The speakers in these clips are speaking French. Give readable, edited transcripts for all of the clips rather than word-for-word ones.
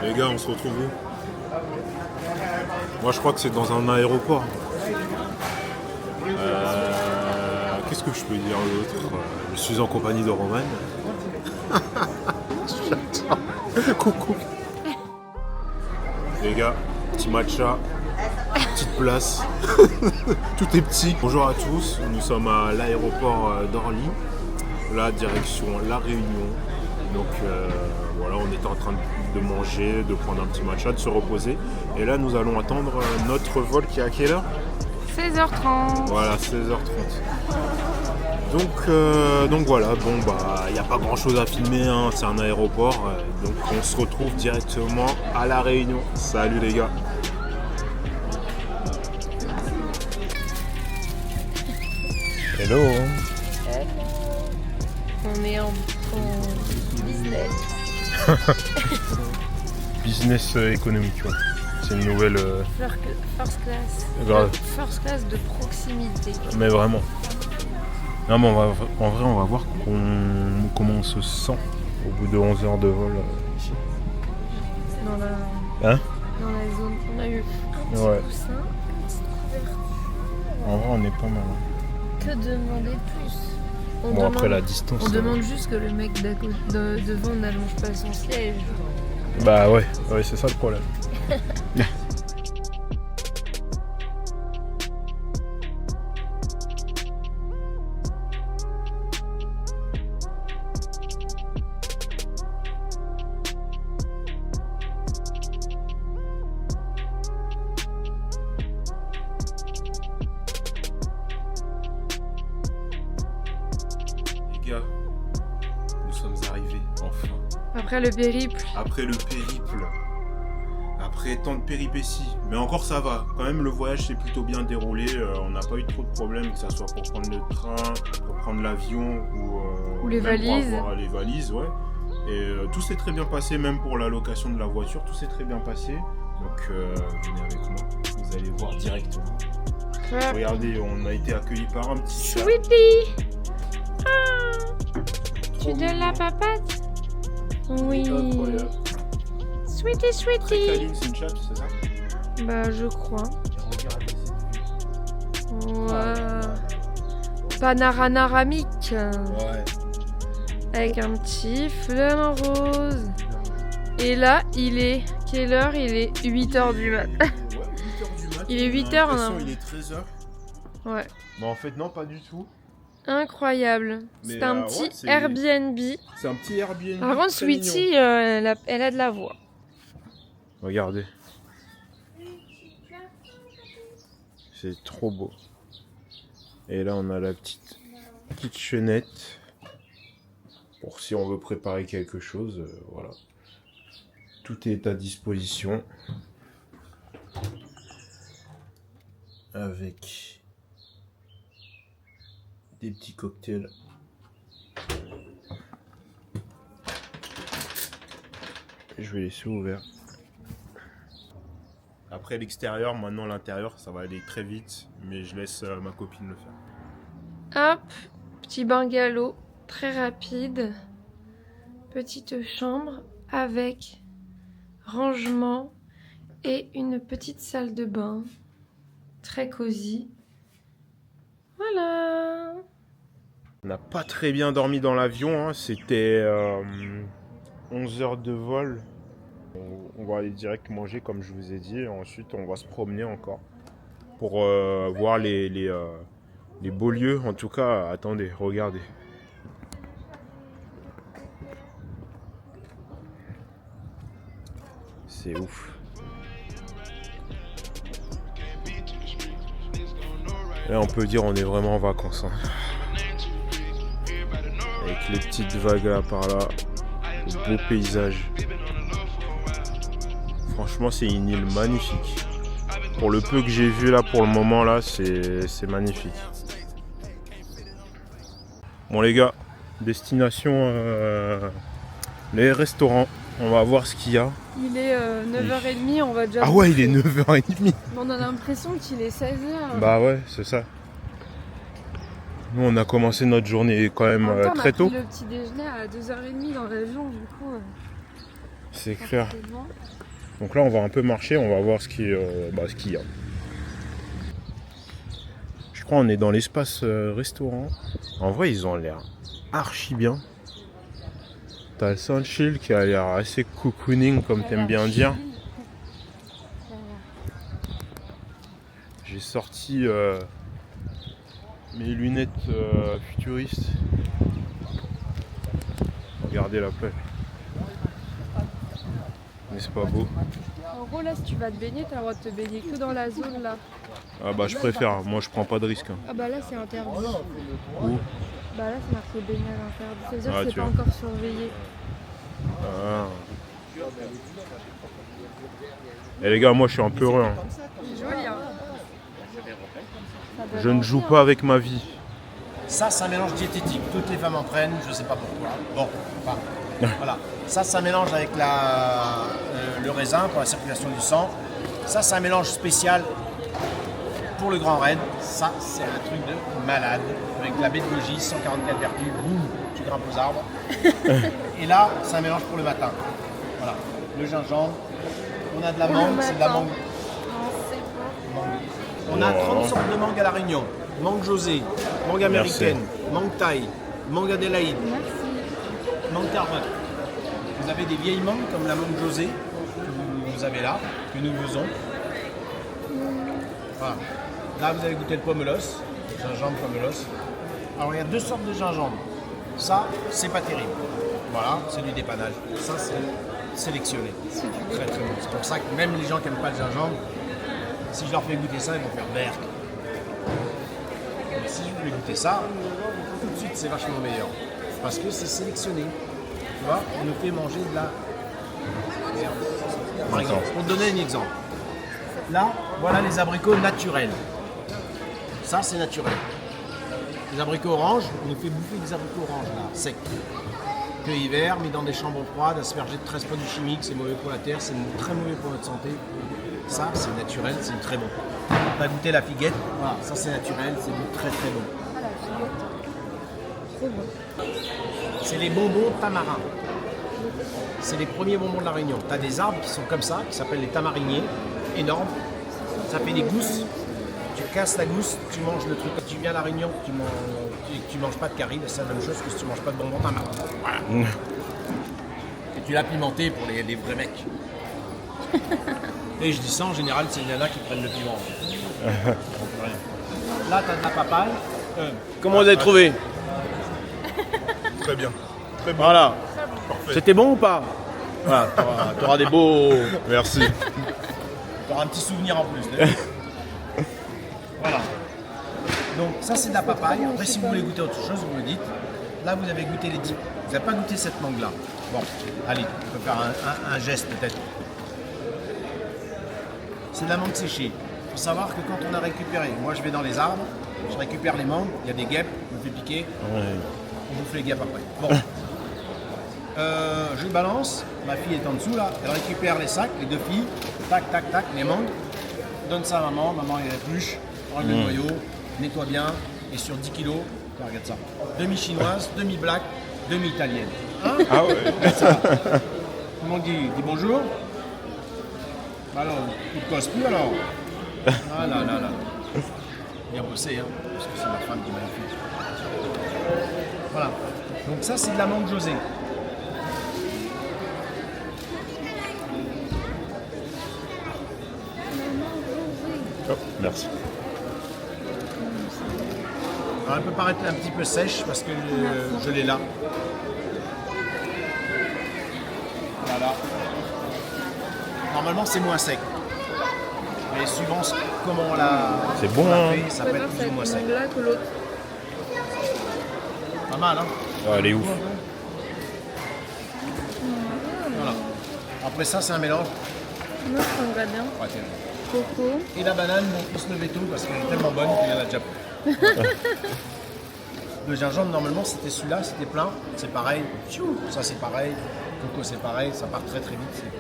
Les gars, on se retrouve où? Moi, je crois que c'est dans un aéroport. Qu'est-ce que je peux dire d'autre? Je suis en compagnie de Roman. Coucou. Les gars, petit matcha, petite place. Tout est petit. Bonjour à tous, nous sommes à l'aéroport d'Orly. Là, direction La Réunion. Donc voilà, on était en train de manger, de prendre un petit matcha, de se reposer. Et là, nous allons attendre notre vol qui est à quelle heure? 16h30. Voilà, 16h30. Donc voilà, bon bah il n'y a pas grand chose à filmer, hein, c'est un aéroport. Donc on se retrouve directement à La Réunion. Salut les gars. Hello. On est en business. Business économique, ouais. C'est une nouvelle... First class. Grave. First class de proximité. Mais vraiment. Non mais en vrai on va voir comment on se sent au bout de 11 heures de vol ici. Dans la zone. On a eu un petit coussin, une petite couverture. En vrai on est pas mal. Que demander plus? Bon après la distance. On demande juste que le mec devant n'allonge pas son siège. Bah ouais c'est ça le problème. Nous sommes arrivés, enfin. Après le périple. Après le périple. Après tant de péripéties. Mais encore ça va. Quand même le voyage s'est plutôt bien déroulé. On n'a pas eu trop de problèmes, que ce soit pour prendre le train, pour prendre l'avion ou les même valises. pour avoir les valises, ouais. Et tout s'est très bien passé, même pour la location de la voiture, tout s'est très bien passé. Donc venez avec moi, vous allez voir directement. Ouais. Regardez, on a été accueillis par un petit chat. Sweetie. Tu Trop donnes la mignon. papate? Oui. Incroyable. Sweetie, Très sweetie. câline, c'est une chatte, c'est ça? Bah, je crois. Regardez cette vue. Ouais. Panoramique. Ouais. Avec un petit flamant rose. Et là, il est... Quelle heure? Il est 8h du mat. Ouais, 8h du mat. Il est On a 8h, l'impression non? Il est 13h. Ouais. Mais en fait, non, pas du tout. Incroyable. Mais, C'est un ouais, petit c'est- Airbnb. C'est un petit Airbnb. Par contre, très mignon. Sweetie, elle a de la voix. Regardez. C'est trop beau. Et là, on a la petite kitchenette. Pour si on veut préparer quelque chose, voilà. Tout est à disposition. Avec des petits cocktails. Je vais laisser ouvert. Après l'extérieur, maintenant l'intérieur, ça va aller très vite, mais je laisse ma copine le faire. Hop, petit bungalow très rapide. Petite chambre avec rangement et une petite salle de bain. Très cosy. Voilà. On n'a pas très bien dormi dans l'avion, hein. C'était 11 heures de vol. On va aller direct manger comme je vous ai dit, et ensuite on va se promener encore pour voir les beaux lieux. En tout cas, attendez, regardez. C'est ouf. Là on peut dire on est vraiment en vacances, hein. Avec les petites vagues là par là, le beau paysage. Franchement c'est une île magnifique. Pour le peu que j'ai vu là pour le moment là, c'est magnifique. Bon les gars, destination les restaurants. On va voir ce qu'il y a. Il est 9h30, on va déjà... Ah ouais, il est 9h30. On a l'impression qu'il est 16h. Bah ouais, c'est ça. Nous, on a commencé notre journée quand même En même temps, très tôt. On a pris le petit déjeuner à 2h30 dans l'avion, du coup. C'est clair. forcément. Donc là, on va un peu marcher, on va voir ce qu'il y a. Je crois qu'on est dans l'espace restaurant. En vrai, ils ont l'air archi bien. T'as le Sunchill qui a l'air assez cocooning, comme t'aimes bien dire. J'ai sorti mes lunettes futuristes. Regardez la plage. N'est-ce pas beau? En gros, là, si tu vas te baigner, t'as le droit de te baigner que dans la zone là. Ah bah je préfère, moi je prends pas de risque. Hein. Ah bah là, c'est interdit. Où? Bah là, c'est marqué baignage interdit. Ça veut dire Ah, que c'est tu pas vois. encore surveillé. Ah. Et les gars, moi je suis un peu heureux. Hein. C'est joli, hein. Je ne joue pas avec ma vie. Ça, c'est un mélange diététique. Toutes les femmes en prennent, je sais pas pourquoi. Bon, enfin, voilà. Ça, c'est un mélange avec le raisin pour la circulation du sang. Ça, c'est un mélange spécial pour le Grand Raid. Ça, c'est un truc de malade. Avec la baie de goji, 144 vertus, boum, tu grimpes aux arbres. Et là, c'est un mélange pour le matin. Voilà. Le gingembre. On a de la Pour le mangue, c'est de la matin. mangue. Non, c'est bon. On a 30 sortes de mangue à La Réunion. Mangue José, mangue américaine, mangue thaï, mangue Adélaïde, Merci. mangue Carvin. Vous avez des vieilles mangues comme la mangue José que vous avez là, que nous faisons. Voilà. Là, vous avez goûté le pomelos, gingembre pomelos. Alors, il y a deux sortes de gingembre. Ça, c'est pas terrible. Voilà, c'est du dépannage. Ça, c'est sélectionné. Très très bon. C'est pour ça que même les gens qui n'aiment pas le gingembre, si je leur fais goûter ça, ils vont faire berk. Mais si vous voulez goûter ça, tout de suite c'est vachement meilleur. Parce que c'est sélectionné. Tu vois, on nous fait manger de la merde. Par exemple, pour te donner un exemple. Là, voilà les abricots naturels. Ça, c'est naturel. Les abricots oranges, on nous fait bouffer des abricots oranges là, secs. Cueillis verts, mis dans des chambres froides, aspergés de 13 produits chimiques, c'est mauvais pour la terre, c'est très mauvais pour notre santé. Ça, c'est naturel, c'est très bon. On a goûté la figuette, voilà, ça c'est naturel, c'est très très bon. Ah, la fillette. C'est bon. C'est les bonbons tamarins. C'est les premiers bonbons de la Réunion. Tu as des arbres qui sont comme ça, qui s'appellent les tamariniers, énormes. Ça fait des gousses. Tu casses la gousse, tu manges le truc. Quand tu viens à la Réunion, tu manges pas de carie, c'est la même chose que si tu manges pas de bonbons tamarins. Voilà. Et tu l'as pimenté pour les vrais mecs. Et je dis ça en général, c'est les nanas qui prennent le piment. Là, tu as de la papaye. Comment vous avez trouvé? Très bien. Très bien. Voilà. Parfait. C'était bon ou pas? Voilà, t'auras des beaux. Merci. T'auras un petit souvenir en plus. Voilà. Donc ça c'est de la papaye. Après si vous voulez goûter autre chose, vous me dites. Là vous avez goûté les 10. Vous n'avez pas goûté cette mangue là. Bon, allez, on peut faire un geste peut-être. C'est de la mangue séchée. Il faut savoir que quand on a récupéré, moi je vais dans les arbres, je récupère les mangues, il y a des guêpes, on me fait piquer, on bouffe les guêpes après. Bon. Je balance, ma fille est en dessous là, elle récupère les sacs, les deux filles, tac tac tac, les mangues, donne ça à maman, maman elle épluche, enlève le noyau, nettoie bien, et sur 10 kilos, regarde ça, demi-chinoise, demi-black, demi-italienne. Hein? Ah ouais. Ça. Tout le monde dit bonjour. Alors, il ne cause plus alors. Ah là là là. Bien bossé, hein, parce que c'est ma femme qui m'a fait. Voilà. Donc ça c'est de la mangue José. Oh, merci. Alors, elle peut paraître un petit peu sèche parce que je l'ai là. Voilà. Normalement c'est moins sec. Mais suivant comment on l'a C'est bon, on l'a hein. fait, ça peut être plus ou moins sec. là que l'autre. Pas mal, hein? Ah, elle est ouf. Voilà. Après ça, c'est un mélange. Moi, je prendrais bien. Ouais, tiens. Coco. Et la banane, bon, on se lever tôt parce qu'elle est tellement bonne qu'il y en a déjà plus. Le gingembre, normalement, c'était celui-là, c'était plein. C'est pareil. Tchou, ça, c'est pareil. Coco, c'est pareil. Ça part très très vite. C'est plus...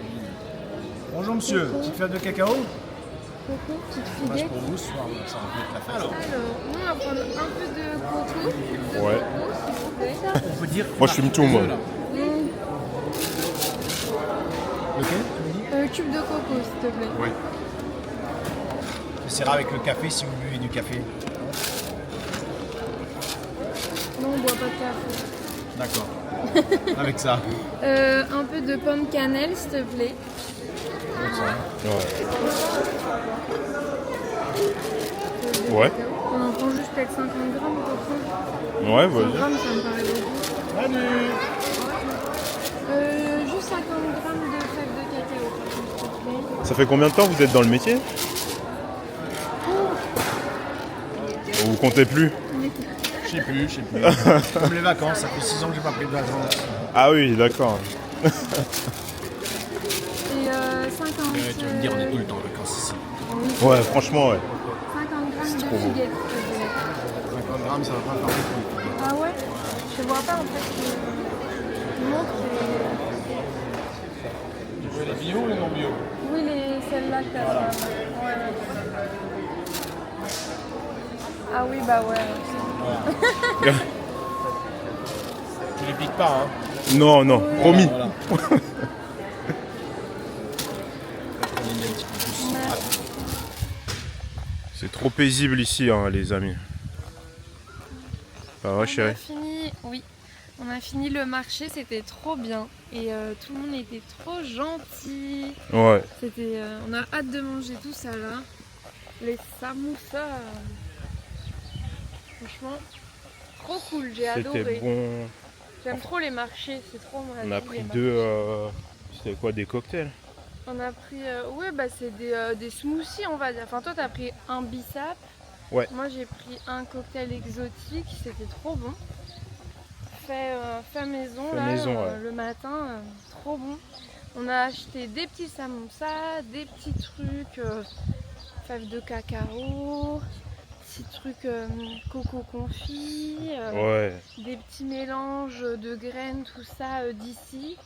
Bonjour, monsieur. Petite feuille de cacao. Coco, petite Moi, fillette. pour vous, ce soir, ça va être la fête. Alors, nous, on va prendre un peu de coco. Ouais. Coco, s'il vous plaît. On peut dire. Moi, je fume tout, moi. Là. Lequel tu me dis? Cube de coco, s'il te plaît. Oui. Ça sera avec le café si vous buvez du café. Non, on boit pas de café. D'accord. Avec ça. Un peu de pomme cannelle, s'il te plaît. Comme ça. Ouais. On en prend juste peut-être 50 grammes au peu près. Ouais, 100 vas-y. grammes, ça me paraît beaucoup. Manu. Juste 50 grammes de fèves de cacao, s'il te plaît. Ça fait combien de temps que vous êtes dans le métier? Vous comptez plus? Je sais plus. Comme les vacances, ça fait 6 ans que j'ai pas pris de vacances. Ah oui, d'accord. Et 50... Tu vas me dire, on est tout le temps en vacances ici. Ouais, franchement, ouais. 50 grammes de trop beau. figuettes, s'il te plaît. 50 grammes, ça va pas faire beaucoup. Ah ouais? Je vois pas en fait. Je montre Tu veux les bio ou les non bio? Oui, celles-là que t'as Voilà. fait. Ouais. Ah oui, bah ouais. Voilà. Tu les piques pas, hein? Non, non, promis. Voilà. C'est trop paisible ici, hein, les amis. Ça va, On a chérie? fini, oui. On a fini le marché, c'était trop bien. Et tout le monde était trop gentil. Ouais. On a hâte de manger tout ça là. Les samoussas. Franchement, trop cool, j'ai C'était adoré. bon. J'aime trop les marchés, c'est trop mon On a avis, pris les deux. marchés. C'était quoi, des cocktails? On a pris, ouais, bah c'est des smoothies, on va dire. Enfin, toi, t'as pris un bissap. Ouais. Moi, j'ai pris un cocktail exotique, c'était trop bon. Fait maison, Fait là, maison, ouais. le matin, trop bon. On a acheté des petits samoussas, des petits trucs, fèves de cacao, petits trucs coco confit, Ouais. des petits mélanges de graines, tout ça d'ici.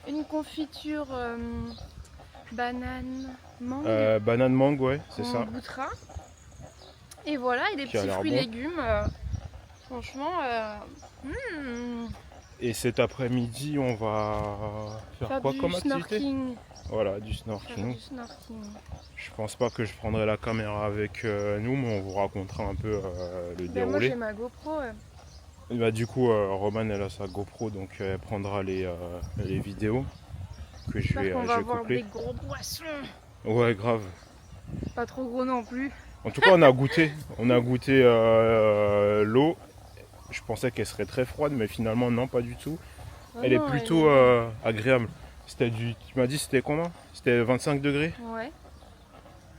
Une confiture banane, mangue, Banane mangue, ouais, c'est qu'on ça. goûtera. Et voilà, et des Qui a petits l'air fruits bon. légumes. Franchement, Et cet après-midi, on va faire faire quoi du comme activité? snorkeling. Voilà, du Faire snorkeling. du snorkeling. Je pense pas que je prendrai la caméra avec nous, mais on vous racontera un peu le Ben, moi déroulé. j'ai ma GoPro. Et bah, du coup, Romane, elle a sa GoPro, donc elle prendra les vidéos que je J'espère vais, qu'on je va vais avoir coupler. des gros poissons. Ouais, grave. Pas trop gros non plus. En tout cas, on a goûté l'eau. Je pensais qu'elle serait très froide, mais finalement, non, pas du tout. Ah Elle est non, plutôt elle agréable. Tu m'as dit c'était combien? C'était 25 degrés. Ouais,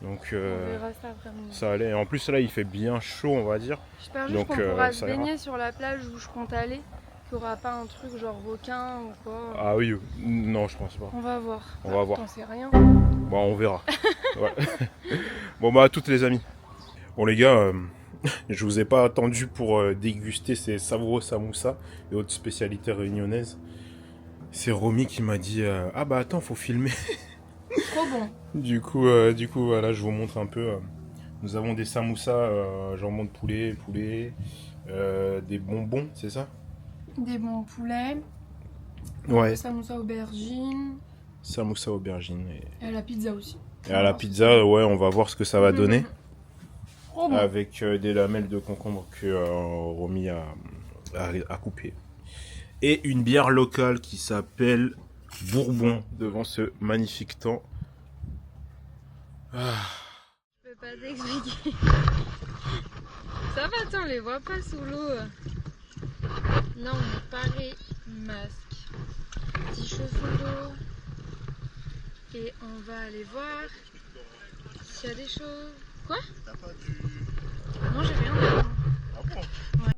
Donc on verra ça après-midi. ça allait. Et en plus là il fait bien chaud on va dire. J'espère juste donc, qu'on pourra se ça ira. baigner sur la plage où je compte aller. Qu'il n'y aura pas un truc genre requin ou quoi. Ah oui, non je pense pas. On va voir. On va voir. T'en sais rien. Bon on verra. Ouais. Bon bah à toutes les amis. Bon les gars, je vous ai pas attendu pour déguster ces savoureux samoussas et autres spécialités réunionnaises. C'est Romy qui m'a dit ah bah attends faut filmer. Trop bon. Du coup voilà je vous montre un peu. Nous avons des samoussas jambon de poulet, des bonbons, c'est ça? Des bons poulets. Ouais. Samoussa aubergine. Samoussa aubergine. Et à la pizza aussi. Et à la pizza, ouais, on va voir ce que ça va donner. Trop bon. Avec des lamelles de concombre que Romy a coupé. Et une bière locale qui s'appelle Bourbon devant ce magnifique temps. Ah. Je peux pas t'expliquer. Ça va, attends, on les voit pas sous l'eau. Là, on est paré, masque, petit chaussons d'eau. Et on va aller voir s'il y a des choses. Quoi? T'as pas du... Non, j'ai rien dedans. Ah bon? Ouais.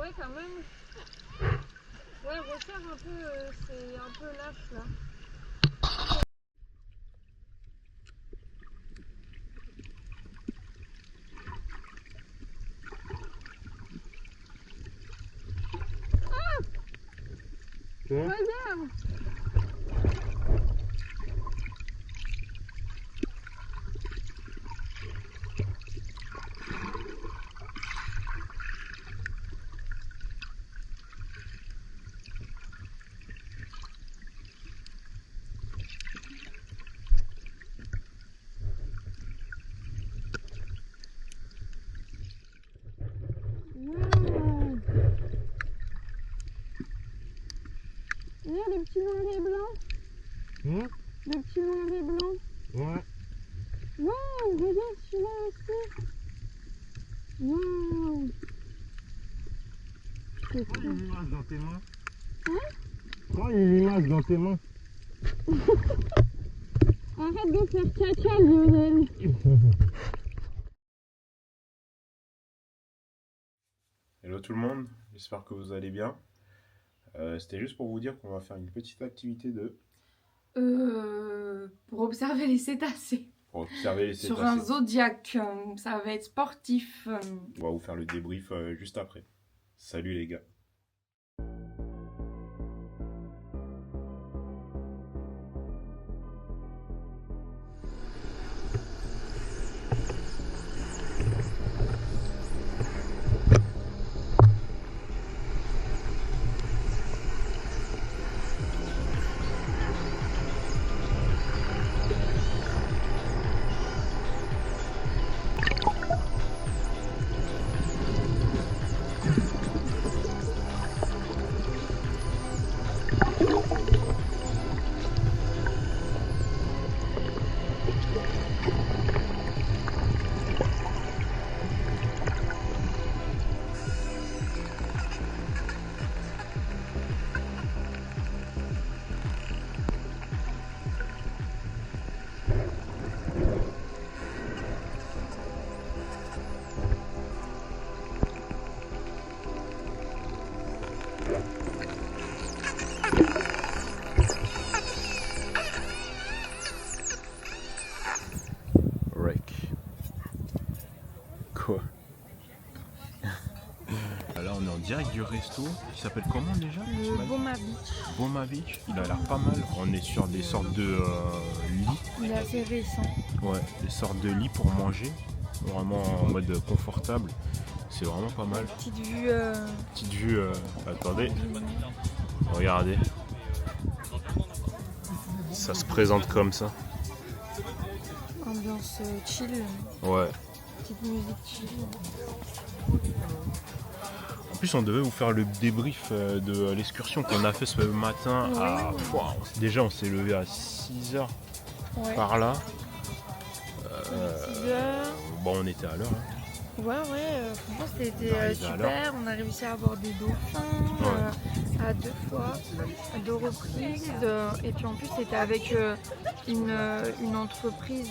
Ouais, quand même. Ouais, refaire un peu, c'est un peu lâche là. Hein? Regarde! le petit noir et blanc. Le petit noir et blanc. Ouais. Waouh, regarde celui-là aussi. Waouh. Prends les images dans tes mains. Hein? Prends les images dans tes mains. Arrête de faire caca, Lionel. Hello tout le monde, j'espère que vous allez bien. C'était juste pour vous dire qu'on va faire une petite activité Pour observer les cétacés. pour observer les cétacés. Sur un zodiaque, ça va être sportif. On va vous faire le débrief juste après. Salut les gars. Quoi? Là on est en direct du resto. Il s'appelle comment déjà? Le Boma Beach. Boma Beach. Il a l'air pas mal. On est sur des sortes de lits. Il est assez récent. Ouais, des sortes de lits pour manger. Vraiment en mode confortable. C'est vraiment pas mal. Petite vue. Petite vue. Attendez. Regardez. Ça se présente comme ça. Ambiance chill. Ouais. Petite musique chill. En plus, on devait vous faire le débrief de l'excursion qu'on a fait ce matin. Déjà, on s'est levé à 6h Ouais. par là. 6 heures. Bon, on était à l'heure. Hein. Ouais, franchement c'était On arrive à super. On a réussi à avoir des dauphins à 2 fois, à 2 reprises. Et puis en plus, c'était avec une entreprise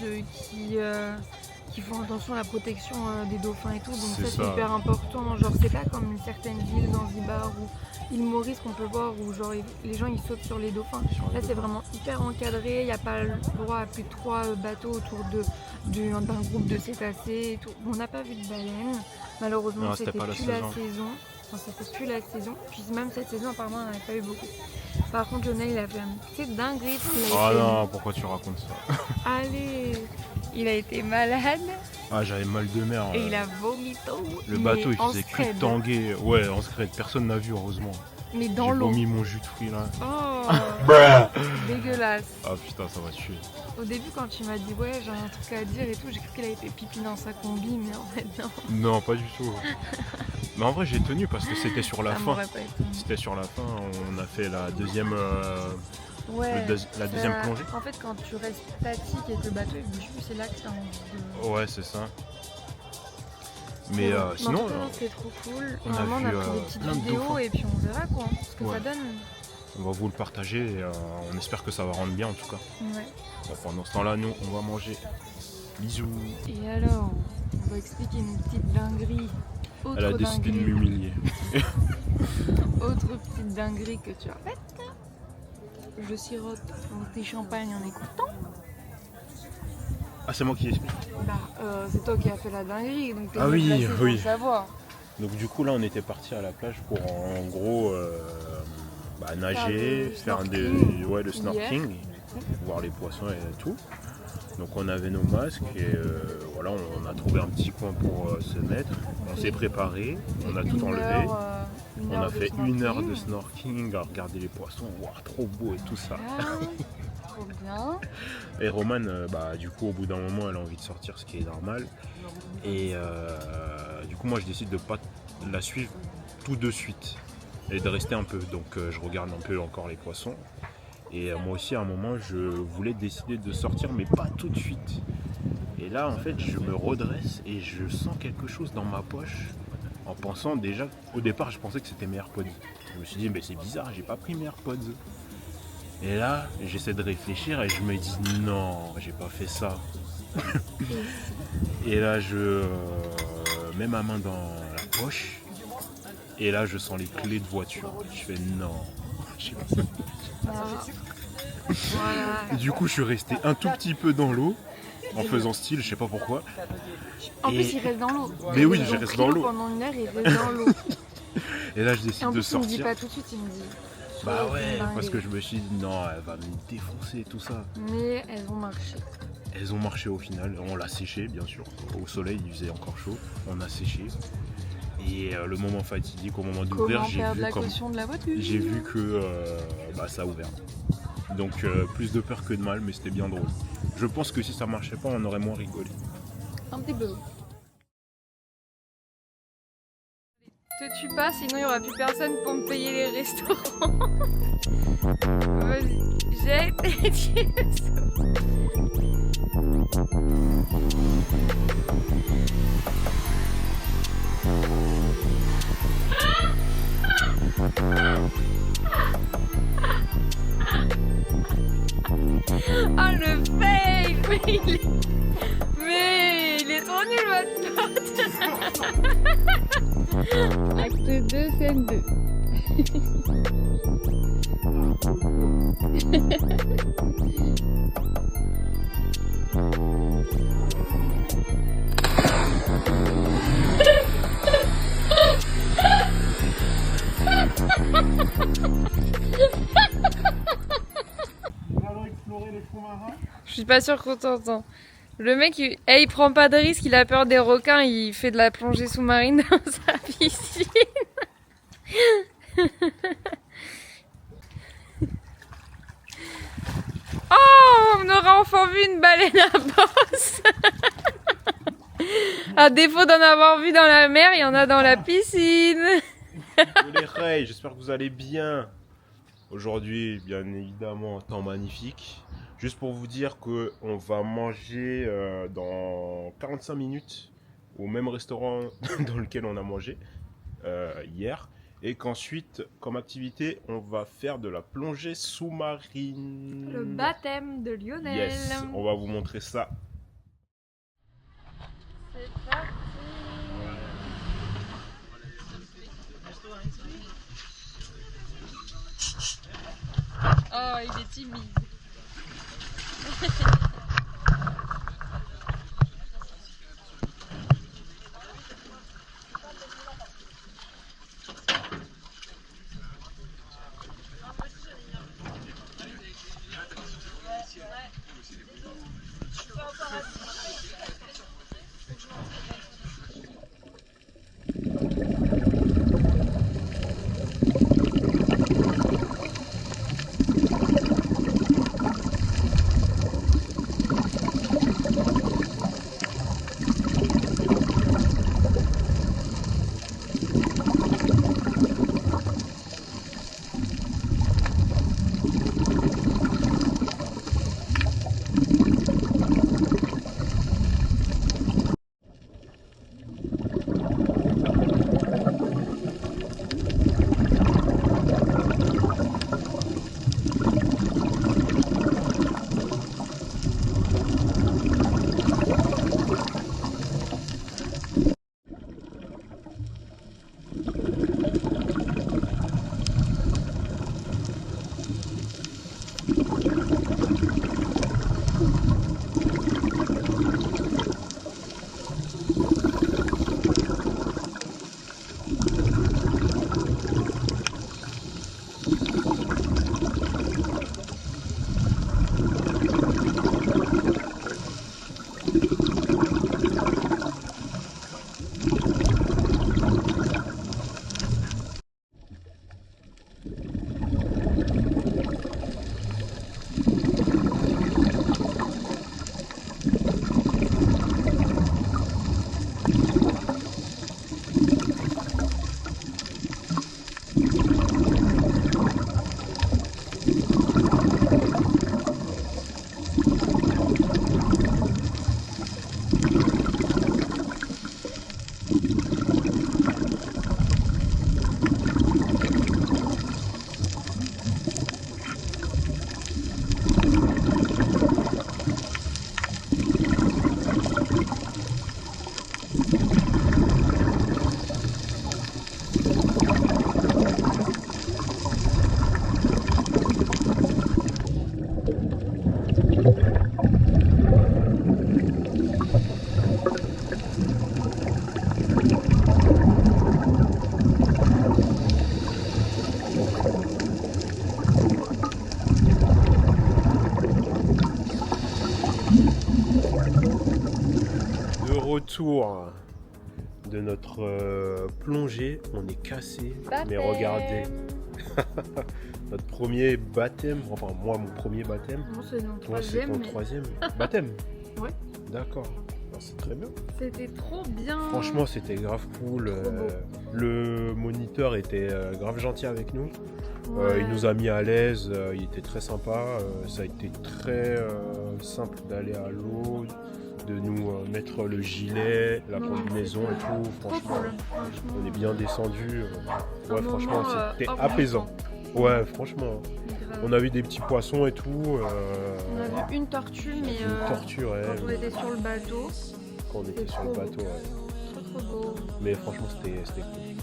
qui font attention à la protection des dauphins et tout. Donc C'est ça, c'est ça. hyper important. Genre, c'est pas comme certaines villes, Zanzibar ou île Maurice qu'on peut voir où genre les gens ils sautent sur les dauphins. Là, c'est vraiment hyper encadré. Il n'y a pas le droit à plus de 3 bateaux autour d'un groupe de cétacés et tout. On n'a pas vu de baleines. Malheureusement, Non, c'était c'était pas la plus la saison. saison. Enfin, c'était plus la saison. Puis même cette saison, apparemment, on n'en avait pas eu beaucoup. Par contre, Lionel, il a fait une petite dinguerie. Parce qu'il a Ah été... non, pourquoi tu racontes ça? Allez, il a été malade Ah, j'avais mal de mer. et il a vomi tout. Le bateau, il en faisait que scred. tanguer. Ouais, en secret. Personne n'a vu, heureusement. Mais dans J'ai l'eau. vomi mon jus de fruits là. Oh, dégueulasse. Ah putain, ça va tuer. Au début, quand tu m'as dit ouais, j'ai un truc à dire et tout, j'ai cru qu'il avait fait pipi dans sa combi, mais en fait, non. Non, pas du tout. Mais en vrai, j'ai tenu parce que c'était sur la Ça fin. m'aurait pas étonné. C'était sur la fin. On a fait la deuxième, Ouais. la deuxième Ça- plongée. En fait, quand tu restes statique et que le bateau il bouge plus, c'est là que tu as envie de. Ouais, c'est ça. Mais en sinon, tout cas, non, c'était trop cool. on a Normalement, on a vu, pris des petites plein de vidéos dauphins. et puis on verra quoi, ce que Ouais. ça donne. on va vous le partager et on espère que ça va rendre bien en tout cas. Ouais. Bon, pendant ce temps-là, nous, on va manger. Bisous. Et alors, on va expliquer une petite dinguerie. Autre Elle a décidé de dinguerie. m'humilier. Autre petite dinguerie que tu as faite. Je sirote mon thé champagne en écoutant. Ah, c'est moi qui explique. Bah, c'est toi qui as fait la dinguerie, donc t'es Ah mieux oui, placé pour oui. le savoir. Donc du coup là on était parti à la plage pour en gros nager, Faire du faire snorkeling. le snorkeling, voir les poissons et tout. Donc on avait nos masques et voilà, on a trouvé un petit coin pour se mettre. On s'est préparé, on a tout enlevé. On a fait 1 heure de snorkeling à regarder les poissons, wow, trop beau et tout ça. Ah, trop bien. Et Romane, du coup, au bout d'un moment, elle a envie de sortir, ce qui est normal. Et du coup, moi, je décide de pas la suivre tout de suite. et de rester un peu. Donc je regarde un peu encore les poissons. Et moi aussi à un moment je voulais décider de sortir mais pas tout de suite. Et là en fait je me redresse et je sens quelque chose dans ma poche. En pensant déjà, au départ je pensais que c'était mes AirPods. Je me suis dit mais c'est bizarre, j'ai pas pris mes AirPods. Et là j'essaie de réfléchir et je me dis non, j'ai pas fait ça. Et là je mets ma main dans la poche. Et là je sens les clés de voiture. Je fais non. Voilà. Du coup je suis resté un tout petit peu dans l'eau. En faisant style, je sais pas pourquoi. En Et- plus, il reste dans l'eau. Mais oui, Ils je ont reste pris dans l'eau. Pendant une heure, il reste dans l'eau. Et là je Et décide en de plus, il me dit sortir. pas tout de suite, il me dit. Bah Oh, ouais, dingue. parce que je me suis dit non, elle va me défoncer tout ça. Mais elles ont marché. Elles ont marché au final, on l'a séché bien sûr. Au soleil, il faisait encore chaud, on a séché. Et le moment fatidique, au moment d'ouvrir, Comment perdre la caution de la voiture? j'ai vu que ça a ouvert. Donc plus de peur que de mal, mais c'était bien drôle. Je pense que si ça marchait pas, on aurait moins rigolé. Un petit peu. Te tue pas, sinon il n'y aura plus personne pour me payer les restaurants. Vas-y, jette et tu le sautes. Ah le fail! Mais il est trop nul votre pote! Acte 2, scène 2. Je suis pas sûre qu'on t'entend. Le mec, il prend pas de risque, il a peur des requins, il fait de la plongée sous-marine dans sa piscine. Oh, on aura enfin vu une baleine à bosse. À défaut d'en avoir vu dans la mer, il y en a dans la piscine. Les Ray, j'espère que vous allez bien. Aujourd'hui, bien évidemment, temps magnifique. Juste pour vous dire qu'on va manger dans 45 minutes au même restaurant dans lequel on a mangé hier. Et qu'ensuite, comme activité, on va faire de la plongée sous-marine. Le baptême de Lionel. Yes, on va vous montrer ça. C'est parti. Oh, il est timide. retour de notre plongée. On est cassé. Mais Baptême. regardez. Notre premier baptême. Enfin, moi, mon premier baptême. Non, c'est mon Toi, c'est troisième. ton mais troisième baptême. Ouais. D'accord. Alors, c'est très bien. C'était trop bien. Franchement, c'était grave cool. Trop beau. Le moniteur était grave gentil avec nous. Ouais. Il nous a mis à l'aise. Il était très sympa. Ça a été très simple d'aller à l'eau, de nous mettre le gilet, la Ouais, combinaison et tout. Trop Franchement, cool. Franchement. on est bien descendu. Ouais, Un franchement, moment, c'était hors apaisant. du temps. Ouais, franchement. Grave. On a vu des petits poissons et tout. On a vu une tortue, mais Une tortue, ouais, quand on était sur le bateau, quand on était c'est sur le trop bateau. Ouais. trop beau. Mais franchement, c'était cool.